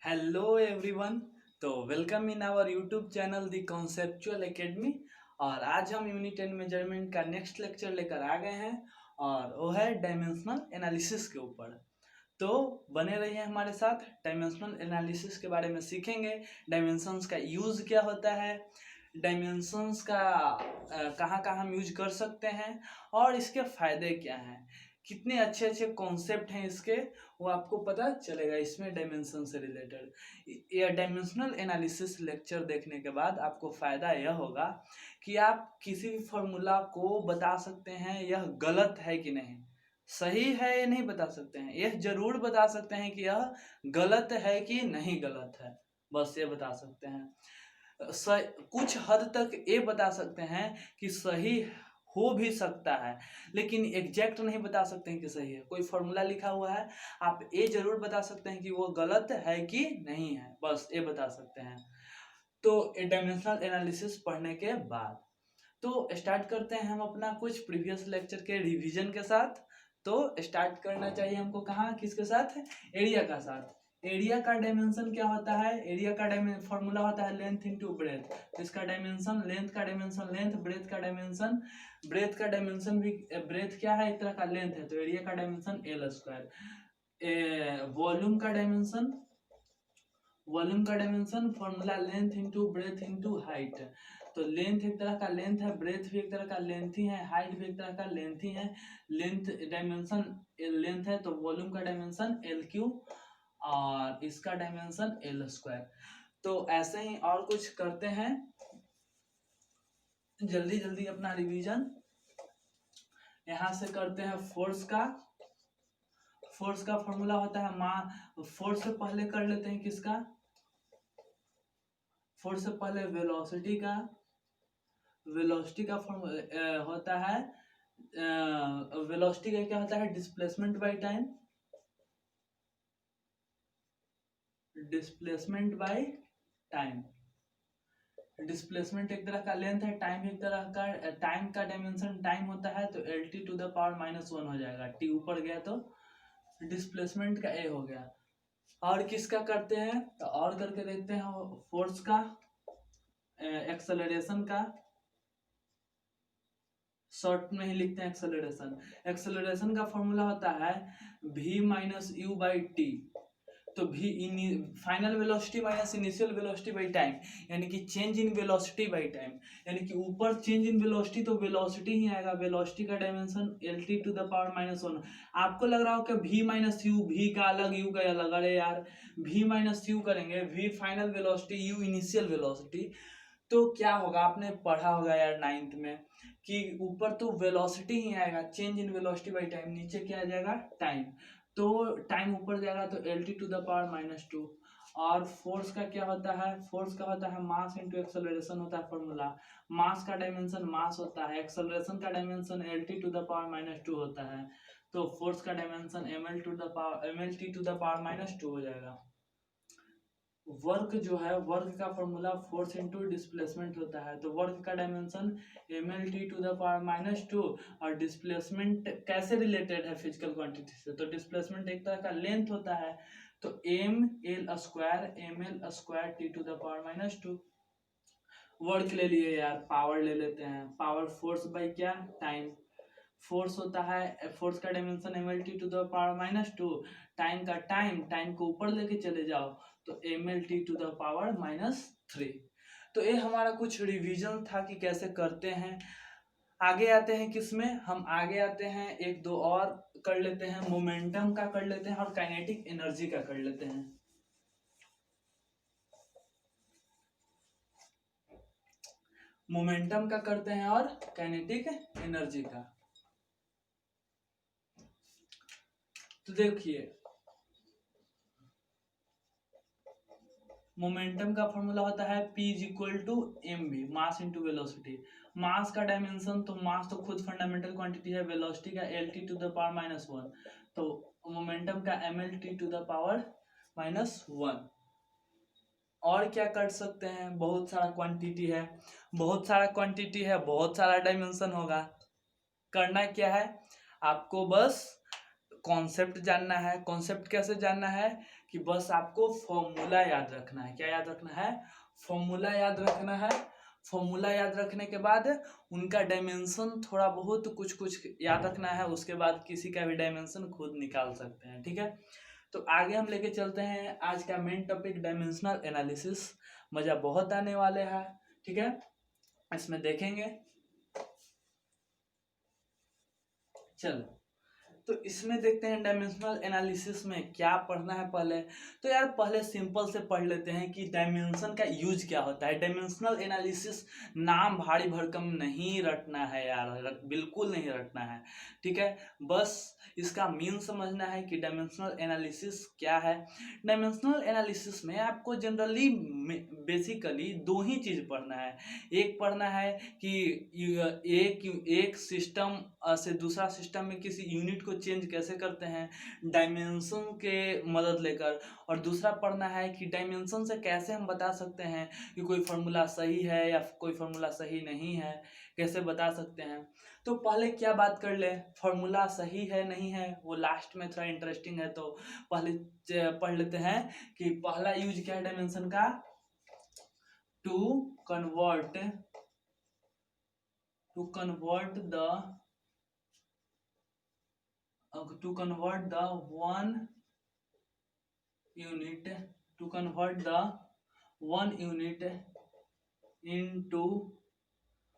Hello everyone. तो welcome in our YouTube channel the conceptual academy. और आज हम यूनिट 10 मेजरमेंट का नेक्स्ट लेक्चर लेकर आ गए हैं और वो है डायमेंशनल एनालिसिस के ऊपर। तो बने रहिए हमारे साथ। डायमेंशनल एनालिसिस के बारे में सीखेंगे, डायमेंशंस का यूज़ क्या होता है, डायमेंशंस का कहाँ कहाँ हम यूज कर सकते हैं और इसके फ़ायदे क्या हैं, कितने अच्छे अच्छे कॉन्सेप्ट हैं इसके, वो आपको पता चलेगा इसमें डायमेंशन से रिलेटेड। यह डायमेंशनल एनालिसिस लेक्चर देखने के बाद आपको फ़ायदा यह होगा कि आप किसी भी फॉर्मूला को बता सकते हैं यह गलत है कि नहीं, सही है या नहीं बता सकते हैं, यह जरूर बता सकते हैं कि यह गलत है कि नहीं गलत है, बस ये बता सकते हैं। कुछ हद तक ये बता सकते हैं कि सही हो भी सकता है, लेकिन एग्जैक्ट नहीं बता सकते हैं कि सही है। कोई फॉर्मूला लिखा हुआ है, आप ये जरूर बता सकते हैं कि वो गलत है कि नहीं है, बस ये बता सकते हैं। तो डायमेंशनल एनालिसिस पढ़ने के बाद तो स्टार्ट करते हैं हम अपना कुछ प्रीवियस लेक्चर के रिवीजन के साथ। तो स्टार्ट करना चाहिए हमको कहाँ, किसके साथ, एरिया का साथ। एरिया का डायमेंशन क्या होता है, एरिया का फॉर्मूला होता है लेंथ इनटू ब्रेथ। तो इसका डायमेंशन, लेंथ का डायमेंशन लेंथ, ब्रेथ का डायमेंशन ब्रेथ का डायमेंशन भी, ब्रेथ क्या है, एक तरह का लेंथ है, तो एरिया का डायमेंशन एल स्क्वायर। वॉल्यूम का डायमेंशन, वॉल्यूम का dimension formula length into breadth into height. तो लेंथ एक तरह का लेंथ है, ब्रेथ भी एक तरह का लेंथ ही है, हाइट भी एक तरह का लेंथ ही है। लेंथ डायमेंशन लेंथ है, तो वॉल्यूम का डायमेंशन एल क्यू और इसका डायमेंशन एल स्क्वायर। तो ऐसे ही और कुछ करते हैं, जल्दी जल्दी अपना रिवीजन यहाँ से करते हैं। फोर्स का फॉर्मूला होता है फोर्स से पहले कर लेते हैं किसका, फोर्स से पहले वेलोसिटी का फॉर्मूला होता है, वेलोसिटी का क्या होता है, displacement by time, displacement by time. Displacement एक तरह का लेंथ है, टाइम एक तरह का, टाइम का डायमेंशन टाइम होता है, तो L T to the power -1 हो जाएगा। टी ऊपर गया तो डिस्प्लेसमेंट का ए हो गया। और किसका करते हैं, तो और करके देखते हैं फोर्स का, एक्सेलरेशन का, शॉर्ट में ही लिखते हैं एक्सेलरेशन। एक्सेलरेशन का फॉर्मूला होता है v minus u by t. तो v final velocity minus initial velocity by time, यानी कि change in velocity by time, यानी कि ऊपर चेंज इन वेलोसिटी तो वेलोसिटी ही आएगा। वेलोसिटी का dimension L T to the power -1। आपको लग रहा हो कि v माइनस यू, v का अलग यू का अलग, अरे यार v माइनस यू करेंगे, v final velocity you initial velocity, तो क्या होगा, आपने पढ़ा होगा यार 9th में कि ऊपर तो वेलोसिटी ही आएगा, change in velocity by time, नीचे क्या आ जाएगा, टाइम। तो टाइम ऊपर जाएगा तो L T to the power -2। और फोर्स का क्या होता है, फोर्स का होता है मास इंटू एक्सेलरेशन होता है फॉर्मूला। मास का डायमेंशन मास होता है, एक्सेलरेशन का dimension L T to the power -2 होता है। तो फोर्स का dimension M L T to the power -2 हो जाएगा। वर्क जो है, वर्क का फॉर्मूला फोर्स इंटू डिस्प्लेसमेंट होता है, तो वर्क का dimension M L T to the power -2। और डिस्प्लेसमेंट कैसे रिलेटेड है फिजिकल क्वांटिटी से, तो डिस्प्लेसमेंट एक तरह का लेंथ होता है, तो M L square T to the power -2। Work ले लिए यार, पावर ले लेते हैं, पावर फोर्स बाई क्या, टाइम। फोर्स होता है, फोर्स का dimension M L T to the power -2, time का टाइम को ऊपर लेके चले जाओ तो M L T to the power -3। तो ये हमारा कुछ रिवीजन था कि कैसे करते हैं। आगे आते हैं किसमें, हम आगे आते हैं एक दो और कर लेते हैं, मोमेंटम का कर लेते हैं और काइनेटिक एनर्जी का कर लेते हैं। मोमेंटम का करते हैं और काइनेटिक एनर्जी का। तो देखिए, मोमेंटम का फॉर्मूला होता है P is equal to M V, mass into velocity. Mass का डायमेंशन, तो मास तो खुद फंडामेंटल क्वांटिटी है, वेलोसिटी का L T to the power -1, तो मोमेंटम का M L T to the power -1। और क्या कर सकते हैं, बहुत सारा क्वांटिटी है, बहुत सारा क्वांटिटी है, बहुत सारा डायमेंशन होगा। करना क्या है आपको, बस कॉन्सेप्ट जानना है। कॉन्सेप्ट कैसे जानना है कि बस आपको फॉर्मूला याद रखना है। क्या याद रखना है? फॉर्मूला याद रखना है। फॉर्मूला याद रखने के बाद उनका डायमेंशन थोड़ा बहुत कुछ कुछ याद रखना है, उसके बाद किसी का भी डायमेंशन खुद निकाल सकते हैं। ठीक है, तो आगे हम लेके चलते हैं आज का मेन टॉपिक डायमेंशनल एनालिसिस। मजा बहुत आने वाले है। ठीक है, इसमें देखेंगे। चलो, तो इसमें देखते हैं डायमेंशनल एनालिसिस में क्या पढ़ना है पहले। तो यार पहले सिंपल से पढ़ लेते हैं कि डायमेंशन का यूज क्या होता है। डायमेंशनल एनालिसिस नाम भारी भरकम नहीं रटना है यार, बिल्कुल नहीं रटना है। ठीक है, बस इसका मीन समझना है कि डायमेंशनल एनालिसिस क्या है। डायमेंशनल एनालिसिस में आपको जनरली बेसिकली दो ही चीज पढ़ना है। एक पढ़ना है कि एक सिस्टम से दूसरा सिस्टम में किसी यूनिट को चेंज कैसे करते हैं डायमेंशन के मदद लेकर, और दूसरा पढ़ना है कि डायमेंशन से कैसे हम बता सकते हैं कि कोई फार्मूला सही है या कोई फार्मूला सही नहीं है, कैसे बता सकते हैं। तो पहले क्या बात कर ले, फार्मूला सही है नहीं है वो लास्ट में थोड़ा इंटरेस्टिंग है, तो पहले पढ़ लेते हैं कि पहला यूज क्या है डायमेंशन का। To convert the one unit into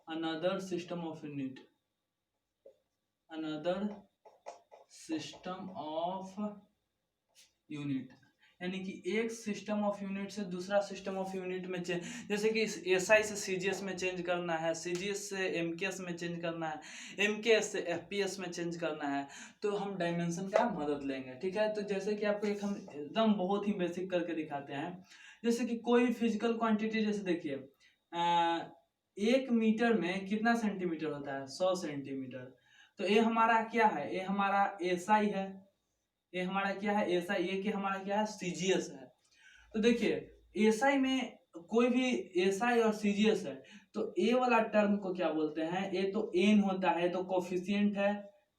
another system of unit, यानी कि एक सिस्टम ऑफ यूनिट से दूसरा सिस्टम ऑफ यूनिट में चेंज, जैसे कि एसआई से सीजीएस में चेंज करना है, सीजीएस से एमकेएस में चेंज करना है, एमकेएस से एफपीएस में चेंज करना है, तो हम डायमेंशन का मदद लेंगे। ठीक है, तो जैसे कि आपको एक हम एकदम बहुत ही बेसिक करके दिखाते हैं। जैसे कि कोई फिजिकल क्वांटिटी, जैसे देखिए 1 मीटर में कितना सेंटीमीटर होता है? 100 सेंटीमीटर। तो ये हमारा क्या है? ये हमारा एसआई है। ये हमारा क्या है? एसआई। ये कि हमारा क्या है? सीजीएस है। तो देखिए एसआई में कोई भी एसआई और सीजीएस है, तो ए वाला टर्म को क्या बोलते हैं? ए तो एन होता है, तो कोफिशिएंट है,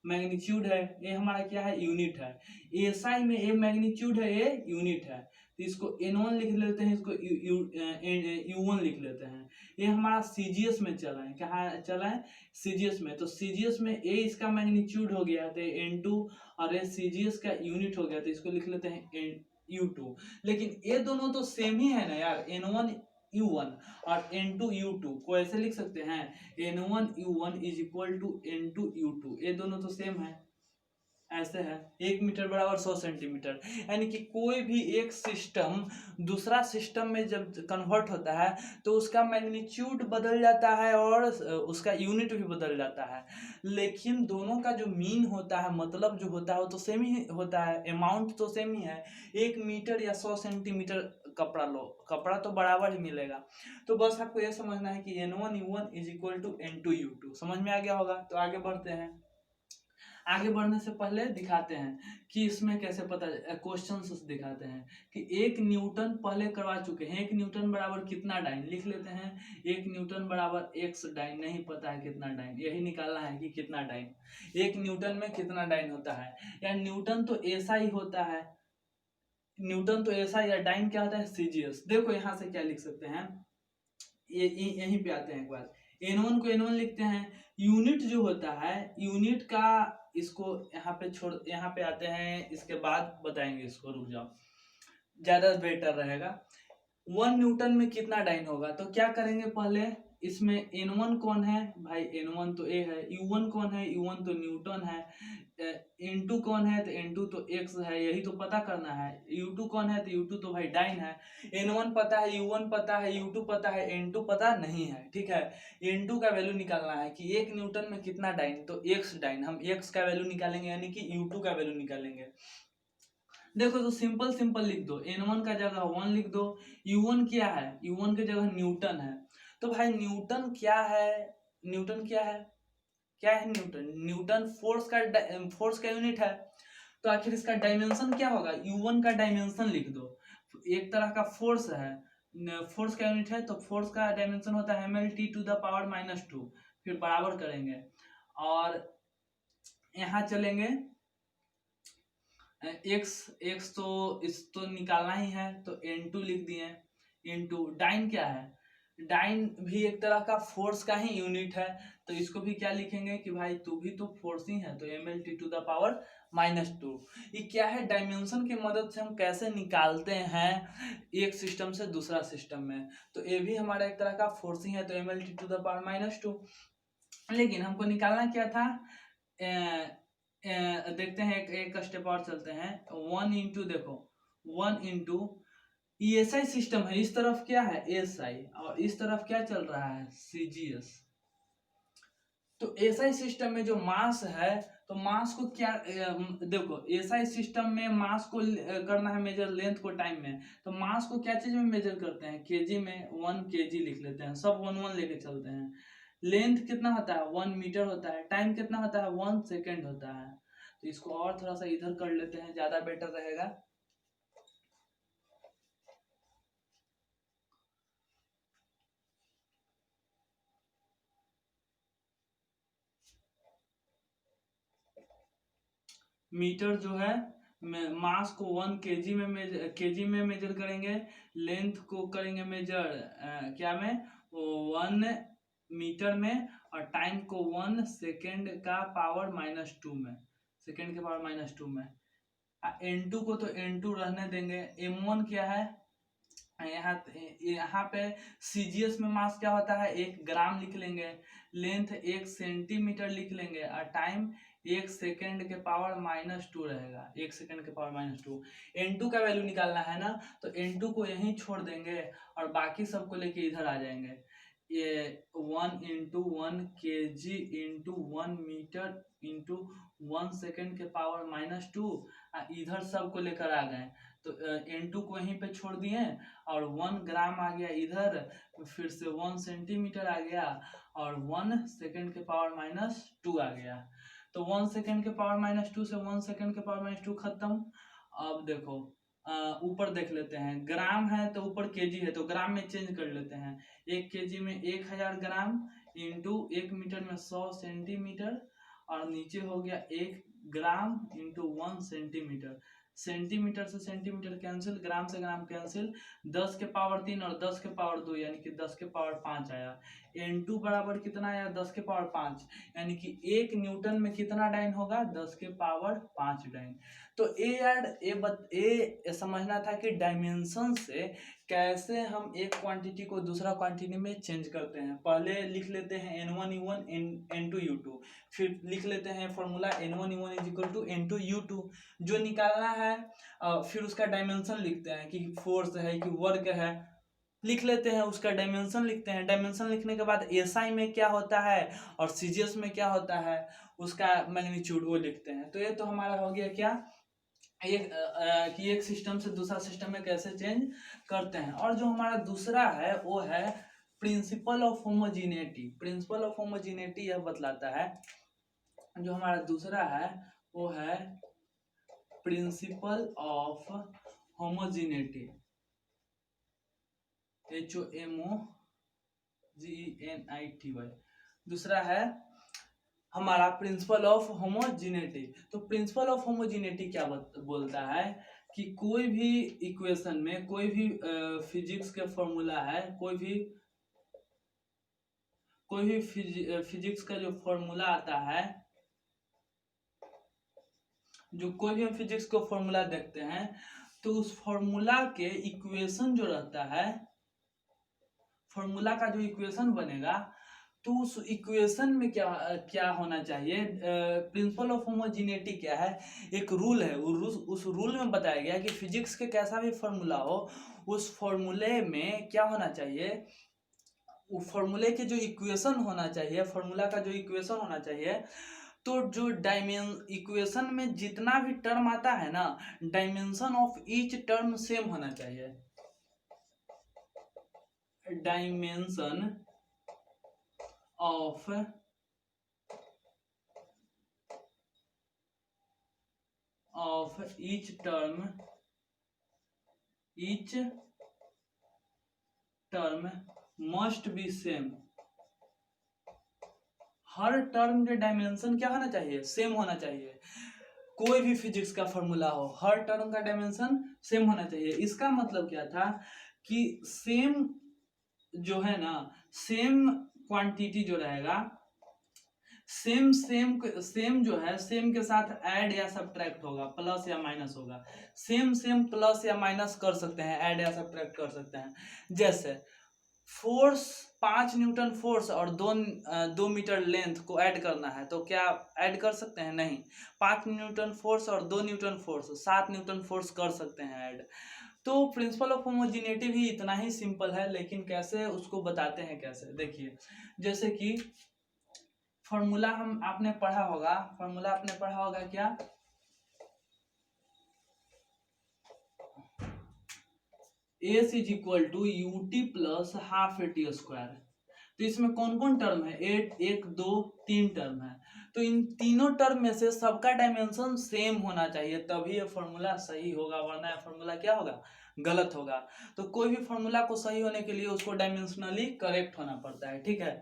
मैग्नीट्यूड है। ये हमारा क्या है? यूनिट है। एसआई में ए मैग्नीट्यूड है, ए यूनिट है, तो इसको n1 लिख लेते हैं, इसको u1 लिख लेते हैं। ये हमारा सीजीएस में चला है। कहाँ चला है? सीजीएस में। तो सीजीएस में ए इसका मैग्नीट्यूड हो गया तो n2, और ये सीजीएस का यूनिट हो गया तो इसको लिख लेते हैं u2। लेकिन ये दोनों तो सेम ही है ना यार, n1 u1 और n2 u2 को ऐसे लिख सकते हैं, n1 u1 is equal to n2 u2। ये दोनों तो सेम है, ऐसे है। 1 मीटर बराबर 100 सेंटीमीटर, यानी कि कोई भी एक सिस्टम दूसरा सिस्टम में जब कन्वर्ट होता है तो उसका मैग्नीट्यूड बदल जाता है और उसका यूनिट भी बदल जाता है, लेकिन दोनों का जो मीन होता है, मतलब जो होता है वो तो सेम ही होता है, अमाउंट तो सेम ही है। 1 मीटर या 100 सेंटीमीटर कपड़ा लो, कपड़ा तो बराबर ही मिलेगा। तो बस आपको यह समझना है कि n1 u1 is equal to n2 u2। समझ में आ गया होगा। तो आगे बढ़ते हैं। आगे बढ़ने से पहले दिखाते हैं कि इसमें कैसे पता, क्वेश्चन दिखाते हैं कि 1 न्यूटन पहले करवा चुके हैं। 1 न्यूटन बराबर कितना डाइन? लिख लेते हैं 1 न्यूटन बराबर x डाइन। नहीं पता है कितना डाइन, यही निकालना है कि कितना डाइन 1 न्यूटन में कितना डाइन होता है। या न्यूटन तो ऐसा ही होता है, न्यूटन तो ऐसा, या डाइन क्या होता है? सीजीएस। देखो यहाँ से क्या लिख सकते हैं, यहीं पे आते हैं एक बार। n1 को n1 लिखते हैं। यूनिट जो होता है, यूनिट का, इसको यहाँ पे छोड़, यहाँ पे आते हैं, इसके बाद बताएंगे इसको, रुक जाओ, ज्यादा बेटर रहेगा। 1 न्यूटन में कितना डाइन होगा? तो क्या करेंगे, पहले इसमें n1 कौन है भाई? n1 तो a है। u1 कौन है? u1 तो न्यूटन है। n2 कौन है? तो n2 तो x है, यही तो पता करना है। u2 कौन है? तो u2 तो भाई डाइन है। n1 पता है, u1 पता है, u2 पता है, n2 पता नहीं है। ठीक है, n2 का वैल्यू निकालना है कि 1 न्यूटन में कितना डाइन, तो x डाइन। हम x का वैल्यू निकालेंगे, यानी कि u2 का वैल्यू निकालेंगे। देखो तो सिंपल सिंपल लिख दो, n1 का जगह 1 लिख दो। u1 क्या है? u1 की जगह न्यूटन है। तो भाई न्यूटन क्या है? न्यूटन क्या है? क्या है न्यूटन? न्यूटन फोर्स का यूनिट है। तो आखिर इसका डायमेंशन क्या होगा? u1 का डायमेंशन लिख दो। एक तरह का फोर्स है, फोर्स का यूनिट है, तो फोर्स का डायमेंशन होता है mlt टू द पावर -2। फिर बराबर करेंगे और यहाँ चलेंगे, एक्स तो इस तो निकालना ही है, तो n2 लिख दिए। इनटू डाइन क्या है, डाइन भी एक तरह का फोर्स का ही यूनिट है, तो इसको भी क्या लिखेंगे कि भाई तू भी तो फोर्स ही है, तो mLT⁻²। ये क्या है, डायमेंशन की मदद से हम कैसे निकालते हैं एक सिस्टम से दूसरा सिस्टम में, तो ये भी हमारा एक तरह का फोर्स ही है, तो mLT⁻²। लेकिन हमको निकालना क्या था, देखते हैं, एक स्टेप और चलते हैं। 1 देखो 1 ESI सिस्टम है, इस तरफ क्या है SI और इस तरफ क्या चल रहा है CGS। तो SI सिस्टम में जो मास है, तो मास को क्या देखो SI सिस्टम में मास को करना है मेजर लेंथ को टाइम में, तो मास को क्या चीज में मेजर करते हैं, केजी में। 1 kg लिख लेते हैं, सब 1 लेके चलते हैं। लेंथ कितना होता है 1 मीटर होता है, टाइम कितना होता है 1 सेकेंड होता है। तो इसको और थोड़ा सा इधर कर लेते हैं, ज्यादा बेटर रहेगा। मीटर जो है मास को 1 केजी में मेजर करेंगे, लेंथ को करेंगे मेजर क्या में 1 मीटर में, और टाइम को 1 सेकेंड का पावर -2 में, सेकेंड के पावर -2 में। n2 को तो n2 रहने देंगे। m1 क्या है, यहाँ पे CGS में मास क्या होता है 1 ग्राम लिख लेंगे, लेंथ 1 सेंटीमीटर लिख लेंगे, और टाइम 1 सेकेंड के पावर -2 रहेगा, 1 सेकेंड के पावर -2। n2 का वैल्यू निकालना है ना, तो n2 को यहीं छोड़ देंगे और बाकी सबको लेके इधर आ जाएंगे। ये 1 × 1 kg × 1 मीटर × 1 सेकेंड के पावर -2, इधर सबको लेकर आ गए, तो n2 को यहीं पे छोड़ दिए, और 1 ग्राम आ गया इधर, फिर से 1 सेंटीमीटर आ गया, और 1 सेकेंड के पावर -2 आ गया। तो 1 सेकेंड के पावर -2 से 1 सेकेंड के पावर -2 खत्म। अब देखो ऊपर देख लेते हैं, ग्राम है तो ऊपर केजी है, तो ग्राम में चेंज कर लेते हैं। 1 केजी में 1000 ग्राम इंटू 1 मीटर में 100 सेंटीमीटर, और नीचे हो गया 1 ग्राम इंटू 1 सेंटीमीटर। सेंटीमीटर से सेंटीमीटर कैंसिल, ग्राम से ग्राम कैंसिल, 10 के पावर 3 और 10 के पावर 2 यानी कि 10 के पावर 5 आया। n2 बराबर कितना आया 10 के पावर 5, यानी कि 1 न्यूटन में कितना डाइन होगा 10 के पावर 5 डाइन। तो ये समझना था कि डायमेंशन से कैसे हम एक क्वांटिटी को दूसरा क्वांटिटी में चेंज करते हैं। पहले लिख लेते हैं n1 u1 n2 u2, फिर लिख लेते हैं formula n1 u1 = n2 u2 जो निकालना है। फिर उसका डायमेंशन लिखते हैं कि फोर्स है कि वर्क है, लिख लेते हैं, उसका डायमेंशन लिखते हैं। डायमेंशन लिखने के बाद एसआई में क्या होता है और सीजीएस में क्या होता है उसका मैग्नीट्यूड वो लिखते हैं। तो ये तो हमारा हो गया क्या, कि एक सिस्टम से दूसरा सिस्टम में कैसे चेंज करते हैं। और जो हमारा दूसरा है वो है principle of homogeneity. Principle of homogeneity यह बतलाता है, जो हमारा दूसरा है वो है प्रिंसिपल ऑफ होमोजीनिटी, HOMOGENITY। दूसरा है हमारा प्रिंसिपल ऑफ होमोजीनिटी। तो प्रिंसिपल ऑफ होमोजीनिटी क्या बोलता है कि कोई भी इक्वेशन में, कोई भी फिजिक्स के फॉर्मूला है, कोई भी फिजिक्स का जो फॉर्मूला आता है, जो कोई भी हम फिजिक्स को फॉर्मूला देखते हैं, तो उस फॉर्मूला के इक्वेशन जो रहता है, फॉर्मूला का जो इक्वेशन बनेगा, तो उस इक्वेशन में क्या क्या होना चाहिए। प्रिंसिपल ऑफ होमोजीनिटी क्या है, एक रूल है, उस रूल में बताया गया कि फिजिक्स के कैसा भी फॉर्मूला हो, उस फॉर्मूले में क्या होना चाहिए, वो फॉर्मूले के जो इक्वेशन होना चाहिए, फॉर्मूला का जो इक्वेशन होना चाहिए, तो जो इक्वेशन में जितना भी टर्म आता है ना, dimension of each term same होना चाहिए। Dimension of each term must be same। Her term के डायमेंशन क्या होना चाहिए, सेम होना चाहिए। कोई भी फिजिक्स का फॉर्मूला हो, हर टर्म का डायमेंशन सेम होना चाहिए। इसका मतलब क्या था कि सेम जो है ना, सेम क्वांटिटी जो रहेगा, सेम सेम सेम जो है, सेम के साथ ऐड या सब्ट्रैक्ट होगा, प्लस या माइनस होगा। सेम सेम प्लस या माइनस कर सकते हैं, ऐड या सब्ट्रैक्ट कर सकते हैं। जैसे फोर्स 5 न्यूटन फोर्स और 2 मीटर लेंथ को ऐड करना है, तो क्या ऐड कर सकते हैं? नहीं। 5 न्यूटन फोर्स और 2 न्यूटन फोर्स, 7 न्यूटन फोर्स कर सकते हैं ऐड। तो प्रिंसिपल ऑफ होमोजिनिटी भी इतना ही सिंपल है, लेकिन कैसे उसको बताते हैं कैसे, देखिए। जैसे कि फॉर्मूला आपने पढ़ा होगा, फॉर्मूला आपने पढ़ा होगा क्या? S is equal to u t plus half a t square. तो इसमें कौन कौन टर्म है? 1 2 3 टर्म है। तो इन तीनों टर्म में से सबका डायमेंशन सेम होना चाहिए, तभी ये फॉर्मूला सही होगा, वरना ये फॉर्मूला क्या होगा? गलत होगा। तो कोई भी फॉर्मूला को सही होने के लिए उसको डायमेंशनली करेक्ट होना पड़ता है, ठीक है।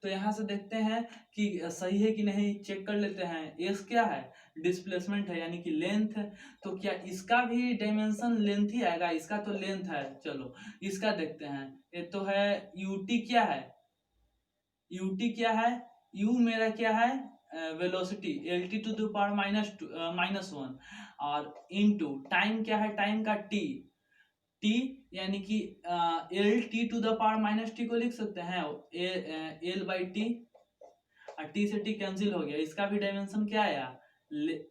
तो यहाँ से देखते हैं कि सही है कि नहीं, चेक कर लेते हैं। एस क्या है? डिस्प्लेसमेंट है, यानी कि लेंथ है। तो क्या इसका भी डायमेंशन लेंथ ही आएगा? इसका तो लेंथ है, चलो इसका देखते हैं। ये तो है यूटी, क्या है यूटी? क्या है? यू मेरा क्या है? Velocity, L T to the power -1, और इनटू टाइम, क्या है? टाइम का टी, टी यानी कि L T to the power -t को लिख सकते हैं एल बाई टी, और टी से टी कैंसिल हो गया। इसका भी डायमेंशन क्या आया?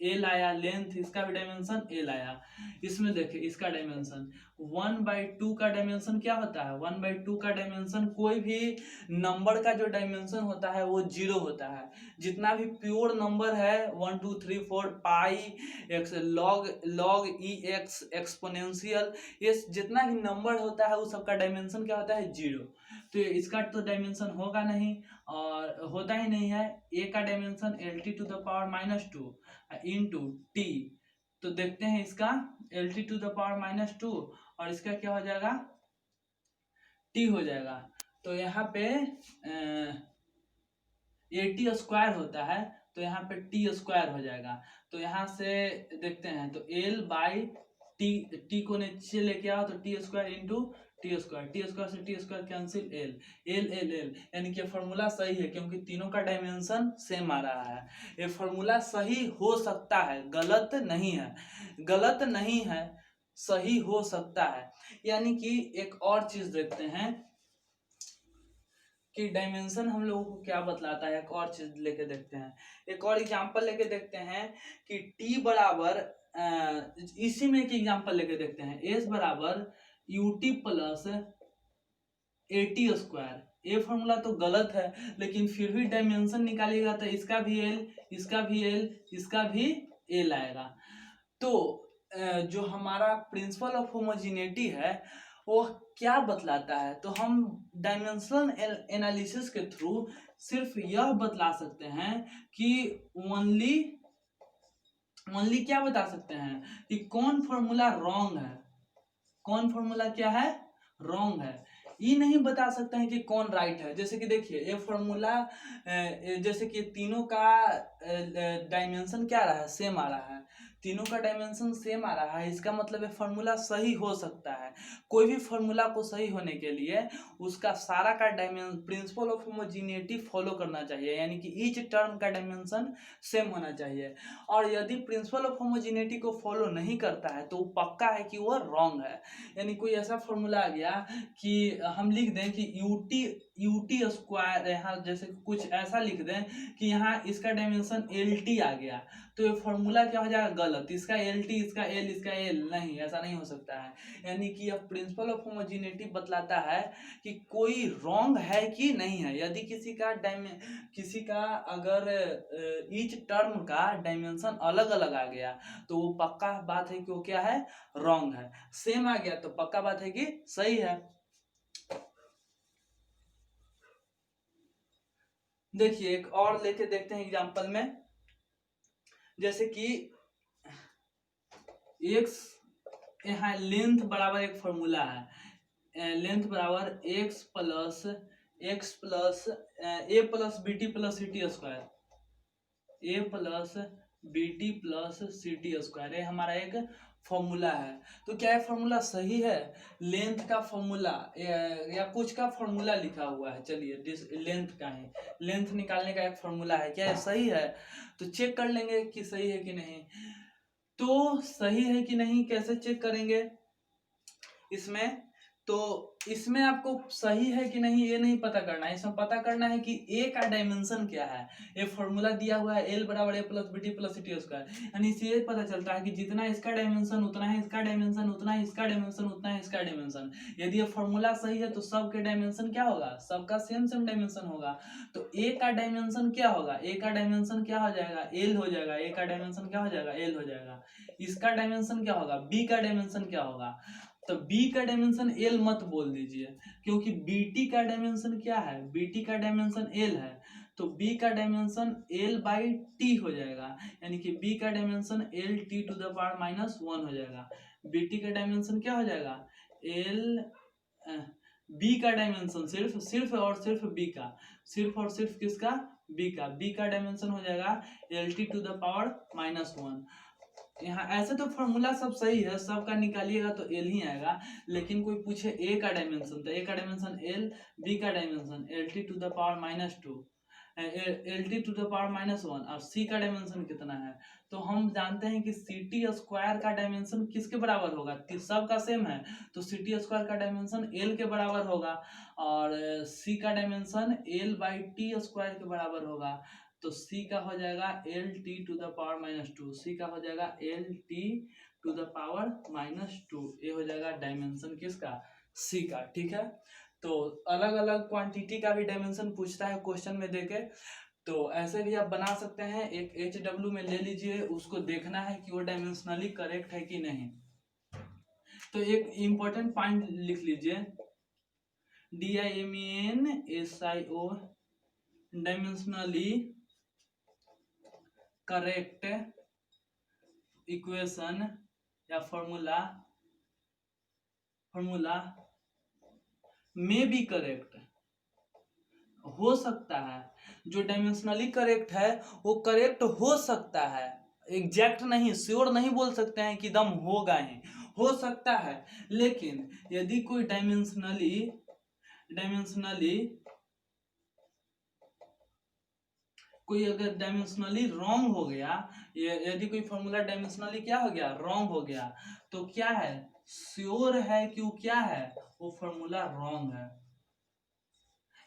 एल आया। लेंथ, इसका भी डायमेंशन एल आया। इसमें देखिए इसका डायमेंशन 1/2 का डायमेंशन क्या होता है? 1/2 का डायमेंशन, कोई भी नंबर का जो डायमेंशन होता है वो 0 होता है। जितना भी प्योर नंबर है 1 2 3 4 पाई एक्स लॉग ई एक्स एक्सपोनेंशियल, ये जितना भी नंबर होता है वो सबका डायमेंशन क्या होता है? 0। तो इसका तो डायमेंशन होगा नहीं, और होता ही नहीं है। ए का dimension L T to the power -2 into T. तो देखते हैं इसका L T to the power -2, और इसका क्या हो जाएगा? टी हो जाएगा। तो यहाँ पे ए टी स्क्वायर होता है, तो यहाँ पे टी स्क्वायर हो जाएगा। तो यहाँ से देखते हैं, तो एल बाई टी, टी को नीचे लेके आओ तो T square into T square, T square से T square cancel, L L L L, यानी कि फॉर्मूला सही है क्योंकि तीनों का डायमेंशन सेम आ रहा है। ये फॉर्मूला सही हो सकता है, गलत नहीं है, गलत नहीं है, सही हो सकता है। यानी कि एक और चीज देखते हैं कि डायमेंशन हम लोगों को क्या बतलाता है। एक और चीज लेके देखते हैं, एक और एग्जांपल लेके देखते हैं कि t बराबर इसी में एक एग्जांपल लेके देखते हैं। s बराबर you t plus A t square. ये फॉर्मूला तो गलत है, लेकिन फिर भी डायमेंशन निकालिएगा तो इसका भी एल, इसका भी एल, इसका भी एल आएगा। तो जो हमारा प्रिंसिपल ऑफ होमोजिनिटी है वो क्या बतलाता है? तो हम डायमेंशनल एनालिसिस के थ्रू सिर्फ यह बतला सकते हैं कि ओनली क्या बता सकते हैं कि कौन फॉर्मूला रॉन्ग है, कौन फॉर्मूला क्या है? रॉन्ग है। ये नहीं बता सकते हैं कि कौन राइट है। जैसे कि देखिए ये फॉर्मूला, जैसे कि तीनों का डायमेंशन क्या आ रहा है? सेम आ रहा है। तीनों का डायमेंशन सेम आ रहा है, इसका मतलब है फॉर्मूला सही हो सकता है। कोई भी फॉर्मूला को सही होने के लिए उसका सारा का dimension, principle of homogeneity follow करना चाहिए, यानी कि ईच टर्म का डायमेंशन सेम होना चाहिए। और यदि प्रिंसिपल ऑफ होमोजिनिटी को फॉलो नहीं करता है तो पक्का है कि वह रॉन्ग है। यानी कोई ऐसा फॉर्मूला आ गया कि हम लिख दें कि यूटी स्क्वायर, यहाँ जैसे कुछ ऐसा लिख दें कि यहाँ इसका डायमेंशन एल टी आ गया, तो ये फॉर्मूला क्या हो जाएगा? गलत। इसका एल टी, इसका एल, इसका एल, नहीं, ऐसा नहीं हो सकता है। यानी कि यह प्रिंसिपल ऑफ होमोजिनिटी बतलाता है कि कोई रॉन्ग है कि नहीं है। यदि किसी का अगर ईच टर्म का डायमेंशन अलग अलग आ गया तो वो पक्का बात है कि वो क्या है? रॉन्ग है। सेम आ गया तो पक्का बात है कि सही है। देखिए एक और लेके देखते हैं एग्जांपल में। जैसे कि x, यहाँ लेंथ बराबर एक फॉर्मूला है, लेंथ बराबर x plus A plus B T plus C T square, A plus B T plus C T square, ये हमारा एक फॉर्मूला है। तो क्या है फॉर्मूला सही है? लेंथ का फॉर्मूला या कुछ का फॉर्मूला लिखा हुआ है, चलिए लेंथ का है, लेंथ निकालने का एक फॉर्मूला है, क्या ये सही है? तो चेक कर लेंगे कि सही है कि नहीं। तो सही है कि नहीं कैसे चेक करेंगे इसमें? तो इसमें आपको सही है कि नहीं ये नहीं पता करना है, इसमें पता करना है कि ए का डायमेंशन क्या है। ये फॉर्मूला दिया हुआ है एल बराबर A plus B T plus C T square, यानी इससे ये पता चलता है कि जितना इसका डायमेंशन उतना है इसका डायमेंशन, उतना है इसका डायमेंशन उतना है इसका डायमेंशन। यदि ये फॉर्मूला सही है तो सबके डायमेंशन क्या होगा? सबका सेम सेम डायमेंशन होगा। तो ए का डायमेंशन क्या होगा? ए का डायमेंशन क्या हो जाएगा? एल हो जाएगा। ए का डायमेंशन क्या हो जाएगा? एल हो जाएगा। इसका डायमेंशन क्या होगा? बी का डायमेंशन क्या होगा? तो b का डायमेंशन l मत बोल दीजिए, क्योंकि bt का डायमेंशन क्या है? bt का डायमेंशन l है, तो b का डायमेंशन l बाई t हो जाएगा, यानी कि b का dimension l t to the power minus 1 हो जाएगा। bt का डायमेंशन क्या हो जाएगा? b का डायमेंशन सिर्फ और सिर्फ b का, सिर्फ और सिर्फ किसका? b का। b का डायमेंशन हो जाएगा l t to the power minus 1। यहाँ ऐसे तो फॉर्मूला सब सही है, सबका निकालिएगा तो एल ही आएगा, लेकिन कोई पूछे ए का डायमेंशन, तो ए का डायमेंशन एल, बी का dimension L T to the power minus 2, L T to the power minus 1, और सी का डायमेंशन कितना है? तो हम जानते हैं कि सी टी स्क्वायर का डायमेंशन किसके बराबर होगा? सबका सेम है, तो सी टी स्क्वायर का डायमेंशन एल के बराबर होगा, और सी का dimension L by T square के बराबर होगा। तो c का हो जाएगा L T to the power minus 2, C का हो जाएगा L T to the power minus 2, ये हो जाएगा डायमेंशन किसका? c का। ठीक है, तो अलग अलग क्वांटिटी का भी डायमेंशन पूछता है क्वेश्चन में देके, तो ऐसे भी आप बना सकते हैं। एक एच डब्ल्यू में ले लीजिए, उसको देखना है कि वो डायमेंशनली करेक्ट है कि नहीं। तो एक इम्पोर्टेंट पॉइंट लिख लीजिए, DIMENSIO, डायमेंशनली करेक्ट इक्वेशन या फॉर्मूला में भी करेक्ट हो सकता है। जो डायमेंशनली करेक्ट है वो करेक्ट हो सकता है, एग्जैक्ट नहीं, श्योर नहीं बोल सकते हैं कि दम होगा ही, हो सकता है। लेकिन यदि कोई डायमेंशनली कोई अगर डायमेंशनली रॉन्ग हो गया, यदि कोई फॉर्मूला डायमेंशनली क्या हो गया? रॉन्ग हो गया, तो क्या है? श्योर है कि वो क्या है? वो फॉर्मूला रॉन्ग है।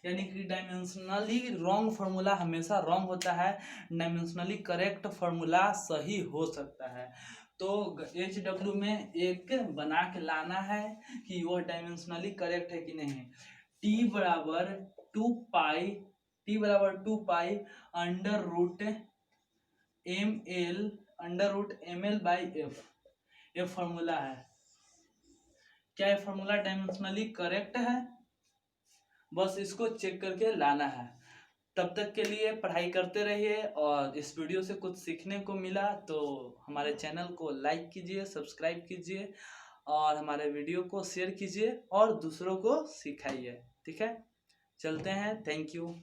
यानी कि डायमेंशनली रॉन्ग फॉर्मूला हमेशा रॉन्ग होता है, डायमेंशनली करेक्ट फॉर्मूला सही हो सकता है। तो एच डब्ल्यू में एक बना के लाना है कि वो डायमेंशनली करेक्ट है कि नहीं। टी बराबर 2 pi under root M L by F, ये फॉर्मूला है। क्या ये फॉर्मूला डायमेंशनली करेक्ट है? बस इसको चेक करके लाना है। तब तक के लिए पढ़ाई करते रहिए, और इस वीडियो से कुछ सीखने को मिला तो हमारे चैनल को लाइक कीजिए, सब्सक्राइब कीजिए, और हमारे वीडियो को शेयर कीजिए और दूसरों को सिखाइए। ठीक है, चलते हैं, थैंक यू।